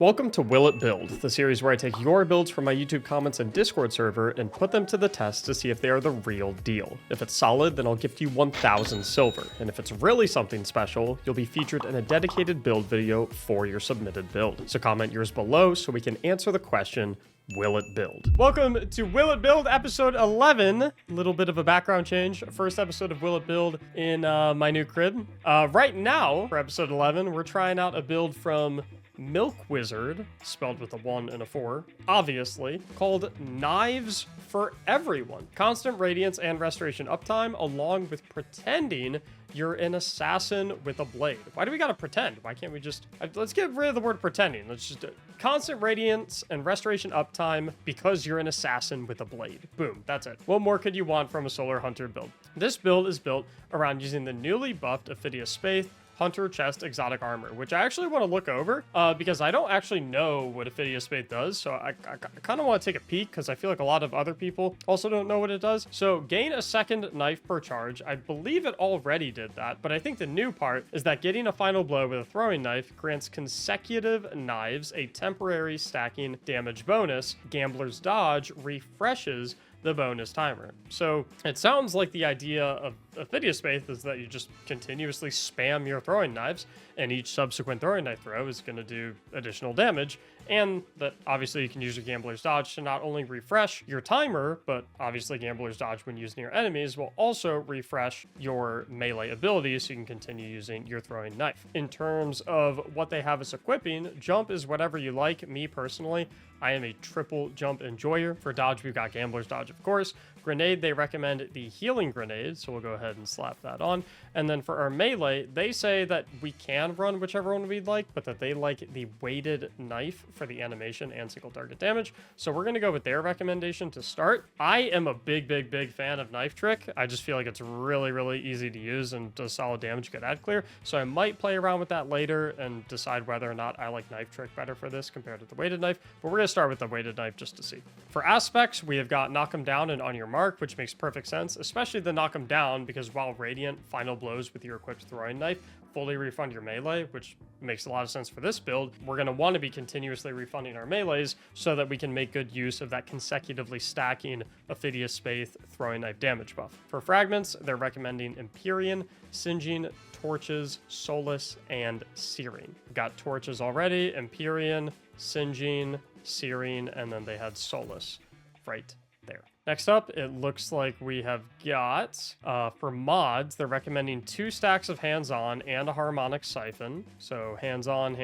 Welcome to Will It Build, the series where I take your builds from my YouTube comments and Discord server and put them to the test to see if they are the real deal. If it's solid, then I'll gift you 1,000 silver, and if it's really something special, you'll be featured in a dedicated build video for your submitted build. So comment yours below so we can answer the question, will it build? Welcome to Will It Build episode 11. A little bit of a background change. First episode of Will It Build in my new crib. Right now, for episode 11, we're trying out a build from Milk Wizard, spelled with a 1 and a 4, obviously, called Knives for Everyone. Constant radiance and restoration uptime, along with pretending you're an assassin with a blade. Why do we gotta pretend? Why can't we just... Let's get rid of the word pretending. Let's just... Constant radiance and restoration uptime because you're an assassin with a blade. Boom, that's it. What more could you want from a Solar Hunter build? This build is built around using the newly buffed Ophidia Spathe Hunter Chest Exotic Armor, which I actually want to look over because I don't actually know what Ophidia Spathe does. So I kind of want to take a peek because I feel like a lot of other people also don't know what it does. So gain a second knife per charge. I believe it already did that, but I think the new part is that getting a final blow with a throwing knife grants consecutive knives a temporary stacking damage bonus. Gambler's Dodge refreshes the bonus timer. So it sounds like the idea of Ophidia Spathe is that you just continuously spam your throwing knives, and each subsequent throwing knife throw is going to do additional damage, and that obviously you can use your Gambler's Dodge to not only refresh your timer, but obviously Gambler's Dodge when using your enemies will also refresh your melee abilities so you can continue using your throwing knife. In terms of what they have as equipping, jump is whatever you like. Me personally, I am a triple jump enjoyer. For dodge, we've got Gambler's Dodge, of course. Grenade, they recommend the Healing Grenade, so we'll go ahead and slap that on. And then for our melee, they say that we can run whichever one we'd like, but that they like the weighted knife for the animation and single target damage. So we're going to go with their recommendation to start. I am a big fan of Knife Trick. I just feel like it's really easy to use and does solid damage, good ad clear. So I might play around with that later and decide whether or not I like Knife Trick better for this compared to the weighted knife. But we're going to start with the weighted knife just to see. For aspects, we have got Knock 'em Down and On Your Mark, which makes perfect sense, especially the Knock 'em Down, because while Radiant, final blows with your equipped throwing knife fully refund your melee, which makes a lot of sense for this build. We're going to want to be continuously refunding our melees so that we can make good use of that consecutively stacking Ophidia Spathe throwing knife damage buff. For fragments, they're recommending Empyrean, Singeing, Torches, Solace, and Searing. We've got Torches already, Empyrean, Singeing, Searing, and then they had Solace right there. Next up, it looks like we have got, for mods, they're recommending 2 stacks of Hands-On and a Harmonic Siphon. So Hands-On,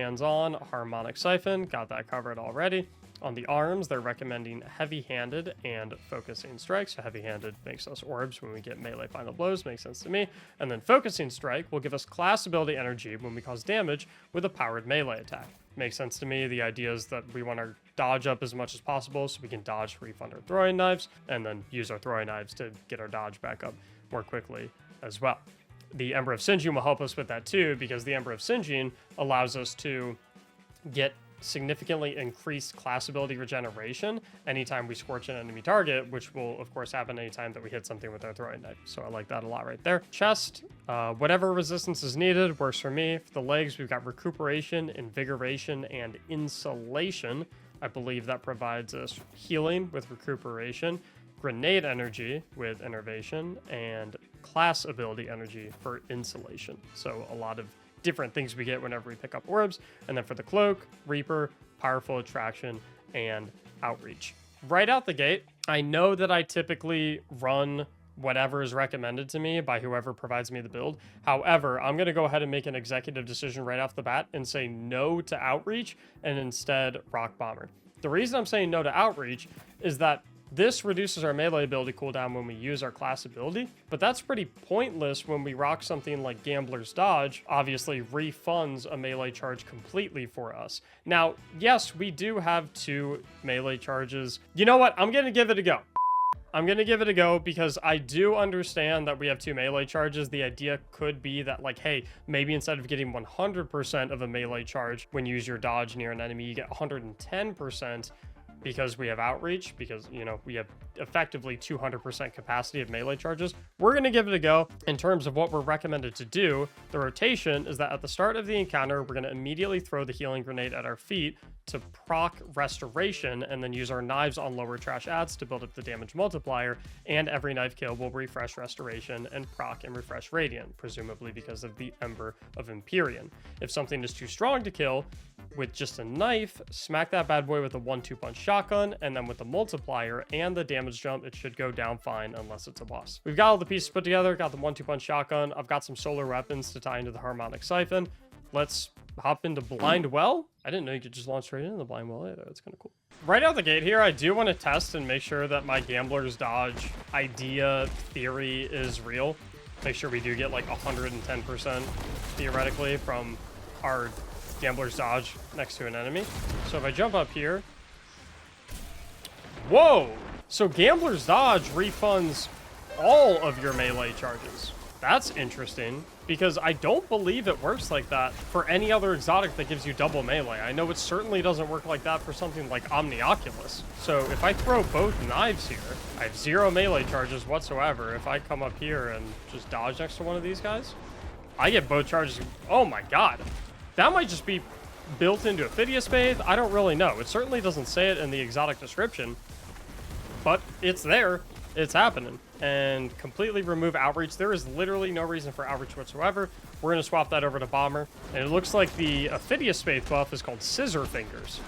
Harmonic Siphon, got that covered already. On the arms, they're recommending Heavy-Handed and Focusing Strike. So Heavy-Handed makes us orbs when we get melee final blows, makes sense to me. And then Focusing Strike will give us class ability energy when we cause damage with a powered melee attack. Makes sense to me. The idea is that we want our dodge up as much as possible so we can dodge to refund our throwing knives and then use our throwing knives to get our dodge back up more quickly as well. The Ember of Singeing will help us with that too, because the Ember of Singeing allows us to get significantly increased class ability regeneration anytime we scorch an enemy target, which will of course happen anytime that we hit something with our throwing knife. So I like that a lot right there. Chest, whatever resistance is needed works for me. For the legs, we've got Recuperation, Invigoration, and Insulation. I believe that provides us healing with Recuperation, Grenade energy with Innervation, and class ability energy for Insulation. So a lot of different things we get whenever we pick up orbs. And then for the cloak, Reaper, Powerful Attraction, and Outreach. Right out the gate, I know that I typically run whatever is recommended to me by whoever provides me the build. However, I'm going to go ahead and make an executive decision right off the bat and say no to Outreach and instead Rock Bomber. The reason I'm saying no to Outreach is that this reduces our melee ability cooldown when we use our class ability, but that's pretty pointless when we rock something like Gambler's Dodge. Obviously refunds a melee charge completely for us. Now, yes, we do have 2 melee charges. You know what? I'm going to give it a go. I'm going to give it a go because I do understand that we have 2 melee charges. The idea could be that, like, hey, maybe instead of getting 100% of a melee charge when you use your dodge near an enemy, you get 110%. because we have outreach, because, you know, we have effectively 200% capacity of melee charges, we're going to give it a go. In terms of what we're recommended to do, the rotation is that at the start of the encounter, we're going to immediately throw the healing grenade at our feet to proc restoration, and then use our knives on lower trash adds to build up the damage multiplier, and every knife kill will refresh restoration and proc and refresh radiant, presumably because of the Ember of Empyrean. If something is too strong to kill with just a knife, smack that bad boy with a 1-2 punch shotgun, and then with the multiplier and the damage jump, it should go down fine unless it's a boss. We've got all the pieces put together, got the 1-2 punch shotgun, I've got some solar weapons to tie into the harmonic siphon. Let's hop into Blind Well. I didn't know you could just launch straight into the Blind Well either. That's kind of cool. Right out the gate here, I do want to test and make sure that my Gambler's Dodge idea theory is real. Make sure we do get like 110% theoretically from our Gambler's Dodge next to an enemy. So if I jump up here... Whoa! So Gambler's Dodge refunds all of your melee charges. That's interesting, because I don't believe it works like that for any other exotic that gives you double melee. I know it certainly doesn't work like that for something like Omnioculus. So if I throw both knives here, I have 0 melee charges whatsoever. If I come up here and just dodge next to one of these guys, I get both charges. Oh my god. That might just be built into Ophidius Faith. I don't really know. It certainly doesn't say it in the exotic description, but it's there. It's happening. And completely remove outreach. There is literally no reason for outreach whatsoever. We're going to swap that over to Bomber. And it looks like the Ophidius Faith buff is called Scissor Fingers.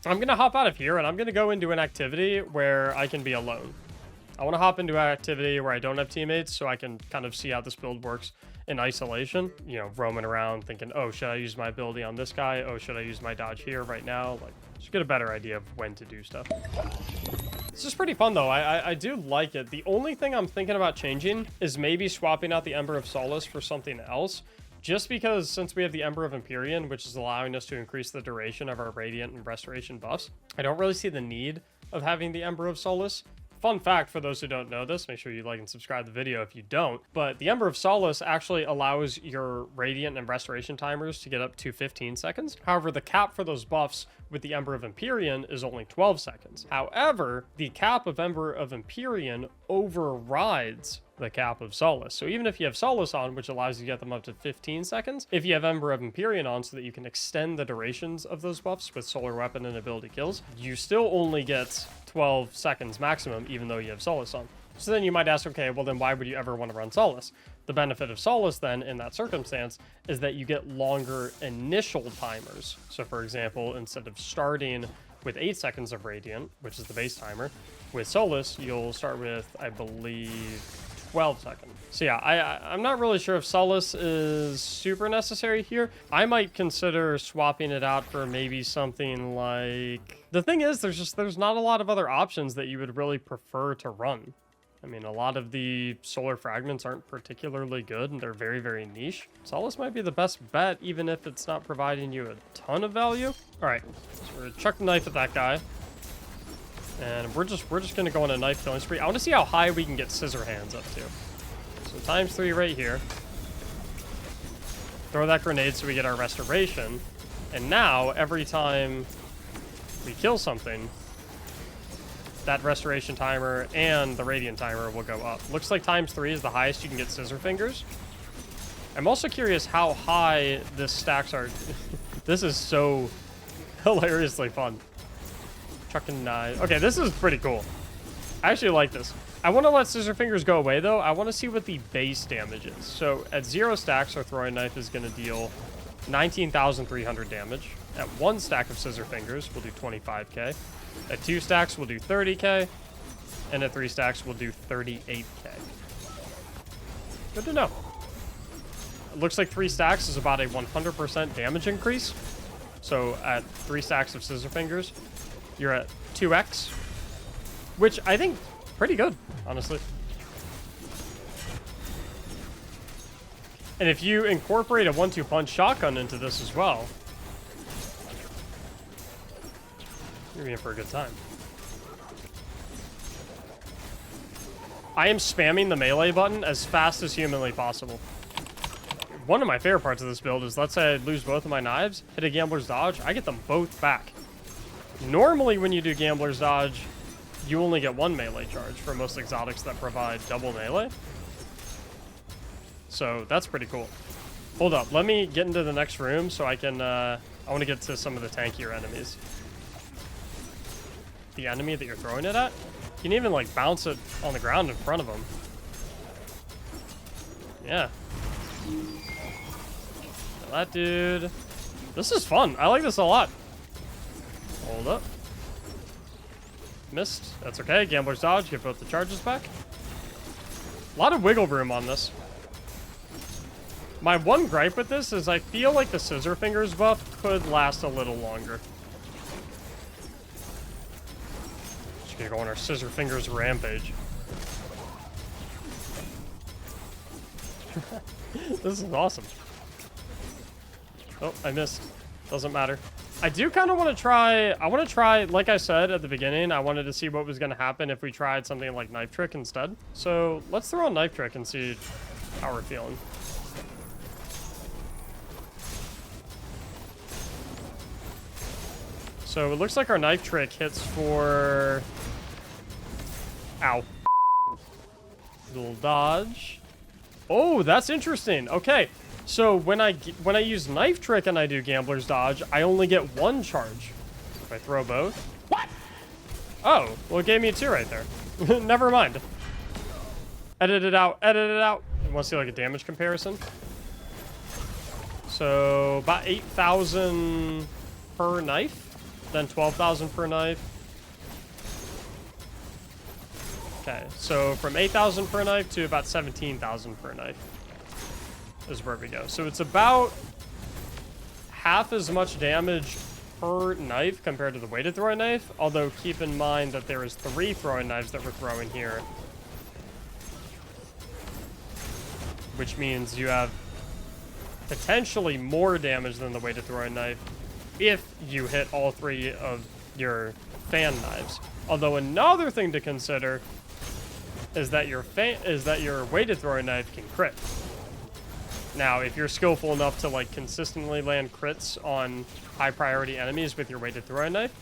I'm going to hop out of here, and I'm going to go into an activity where I can be alone. I want to hop into an activity where I don't have teammates, so I can kind of see how this build works in isolation. You know, roaming around thinking, oh, should I use my ability on this guy? Oh, should I use my dodge here right now? Like, just get a better idea of when to do stuff. This is pretty fun, though. I do like it. The only thing I'm thinking about changing is maybe swapping out the Ember of Solace for something else. Just because since we have the Ember of Empyrean, which is allowing us to increase the duration of our Radiant and Restoration buffs, I don't really see the need of having the Ember of Solace. Fun fact for those who don't know this, make sure you like and subscribe to the video if you don't, but the Ember of Solace actually allows your Radiant and Restoration timers to get up to 15 seconds. However, the cap for those buffs with the Ember of Empyrean is only 12 seconds. However, the cap of Ember of Empyrean overrides the cap of Solace. So even if you have Solace on, which allows you to get them up to 15 seconds, if you have Ember of Empyrean on so that you can extend the durations of those buffs with Solar Weapon and ability kills, you still only get 12 seconds maximum, even though you have Solace on. So then you might ask, okay, well then why would you ever want to run Solace? The benefit of Solace then, in that circumstance, is that you get longer initial timers. So for example, instead of starting with 8 seconds of Radiant, which is the base timer, with Solace, you'll start with, I believe, 12 seconds. So yeah, I'm not really sure if Solace is super necessary here. I might consider swapping it out for maybe something like... The thing is, there's not a lot of other options that you would really prefer to run. I mean, a lot of the solar fragments aren't particularly good, and they're very, very niche. Solace might be the best bet, even if it's not providing you a ton of value. All right, so we're gonna chuck the knife at that guy. And we're just gonna go on a knife killing spree. I want to see how high we can get Scissor Hands up to. So ×3 right here. Throw that grenade so we get our restoration. And now every time we kill something, that restoration timer and the radiant timer will go up. Looks like ×3 is the highest you can get Scissor Fingers. I'm also curious how high this stacks are. This is so hilariously fun. Chucking knives. Okay, this is pretty cool. I actually like this. I want to let Scissor Fingers go away, though. I want to see what the base damage is. So at 0 stacks, our throwing knife is going to deal 19,300 damage. At 1 stack of Scissor Fingers, we'll do 25k. At 2 stacks, we'll do 30k. And at 3 stacks, we'll do 38k. Good to know. It looks like 3 stacks is about a 100% damage increase. So at 3 stacks of Scissor Fingers, you're at 2x, which I think pretty good, honestly. And if you incorporate a 1-2 punch shotgun into this as well, you're in for a good time. I am spamming the melee button as fast as humanly possible. One of my favorite parts of this build is, let's say I lose both of my knives, hit a Gambler's Dodge, I get them both back. Normally, when you do Gambler's Dodge, you only get one melee charge for most exotics that provide double melee. So that's pretty cool. Hold up, let me get into the next room so I can, I want to get to some of the tankier enemies. The enemy that you're throwing it at, you can even like bounce it on the ground in front of them. Yeah. That dude. This is fun. I like this a lot. Hold up. Missed. That's okay. Gambler's Dodge. Get both the charges back. A lot of wiggle room on this. My one gripe with this is I feel like the Scissor Fingers buff could last a little longer. Just gonna go on our Scissor Fingers rampage. This is awesome. Oh, I missed. Doesn't matter. I do kind of want to try... I want to try, like I said at the beginning, I wanted to see what was going to happen if we tried something like Knife Trick instead. So let's throw a Knife Trick and see how we're feeling. So it looks like our Knife Trick hits for... Ow. Little dodge. Oh, that's interesting. Okay. So when I use Knife Trick and I do Gambler's Dodge, I only get one charge. If I throw both. What? Oh, well, it gave me 2 right there. Never mind. Edit it out. Edit it out. You want to see like a damage comparison? So about 8,000 per knife, then 12,000 per knife. Okay, so from 8,000 per knife to about 17,000 per knife is where we go. So it's about half as much damage per knife compared to the weighted throwing knife, although keep in mind that there is 3 throwing knives that we're throwing here, which means you have potentially more damage than the weighted throwing knife if you hit all 3 of your fan knives. Although another thing to consider is that your weighted throwing knife can crit. Now, if you're skillful enough to like consistently land crits on high priority enemies with your weighted throwing knife,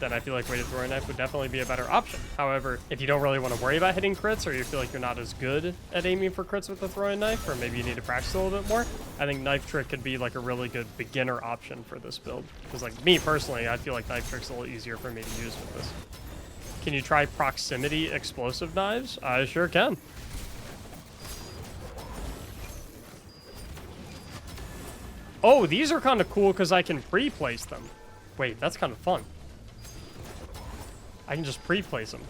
then I feel like weighted throwing knife would definitely be a better option. However, if you don't really want to worry about hitting crits, or you feel like you're not as good at aiming for crits with the throwing knife, or maybe you need to practice a little bit more, I think Knife Trick could be like a really good beginner option for this build. Because like me personally, I feel like Knife Trick's a little easier for me to use with this. Can you try proximity explosive knives? I sure can. Oh, these are kind of cool because I can pre-place them. Wait, that's kind of fun. I can just pre-place them.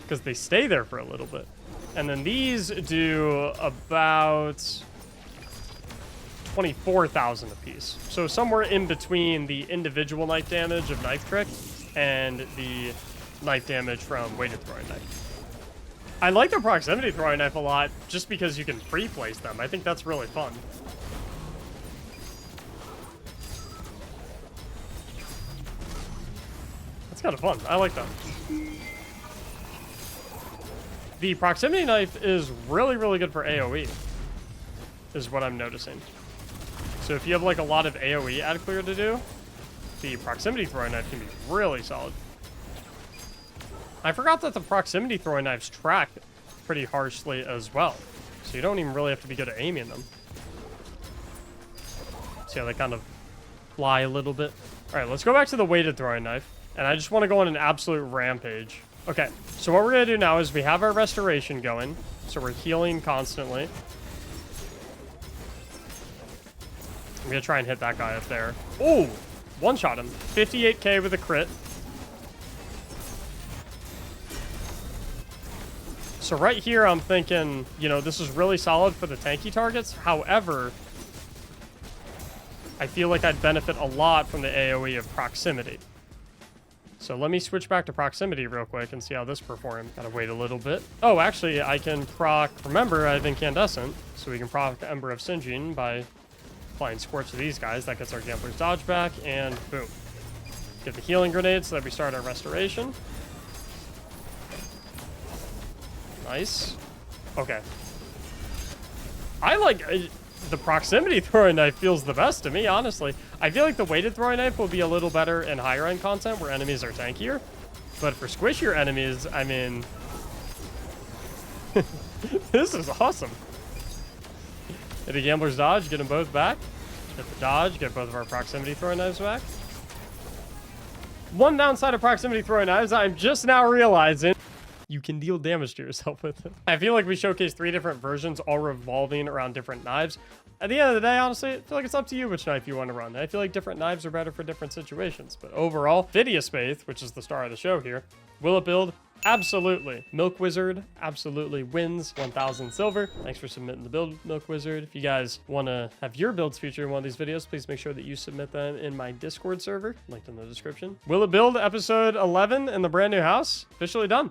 Because they stay there for a little bit. And then these do about 24,000 apiece. So somewhere in between the individual knife damage of Knife Trick and the knife damage from weighted throwing knife. I like the proximity throwing knife a lot just because you can pre-place them. I think that's really fun. That's kind of fun. I like that. The proximity knife is really, really good for AoE, is what I'm noticing. So if you have like a lot of AoE ad clear to do, the proximity throwing knife can be really solid. I forgot that the proximity throwing knives track pretty harshly as well. So you don't even really have to be good at aiming them. See how they kind of fly a little bit? All right, let's go back to the weighted throwing knife. And I just want to go on an absolute rampage. Okay, so what we're going to do now is we have our restoration going. So we're healing constantly. I'm going to try and hit that guy up there. Oh, one-shot him. 58k with a crit. So right here, I'm thinking, you know, this is really solid for the tanky targets. However, I feel like I'd benefit a lot from the AoE of proximity. So let me switch back to proximity real quick and see how this performs. Gotta wait a little bit. Oh, actually, I can proc... Remember, I have Incandescent, so we can proc Ember of Singeing by applying Scorch to these guys. That gets our Gambler's Dodge back, and boom. Get the healing grenade so that we start our restoration. Nice. Okay. I like... The proximity throwing knife feels the best to me, honestly. I feel like the weighted throwing knife will be a little better in higher end content where enemies are tankier. But for squishier enemies, I mean, this is awesome. Hit a gambler's dodge, get them both back. Hit the dodge, get both of our proximity throwing knives back. One downside of proximity throwing knives, I'm just now realizing you can deal damage to yourself with it. I feel like we showcased 3 different versions, all revolving around different knives. At the end of the day, honestly, I feel like it's up to you which knife you want to run. I feel like different knives are better for different situations. But overall, Phidias Faith, which is the star of the show here, will it build? Absolutely. Milk Wizard absolutely wins 1,000 silver. Thanks for submitting the build, Milk Wizard. If you guys want to have your builds featured in one of these videos, please make sure that you submit them in my Discord server, linked in the description. Will it build episode 11 in the brand new house? Officially done.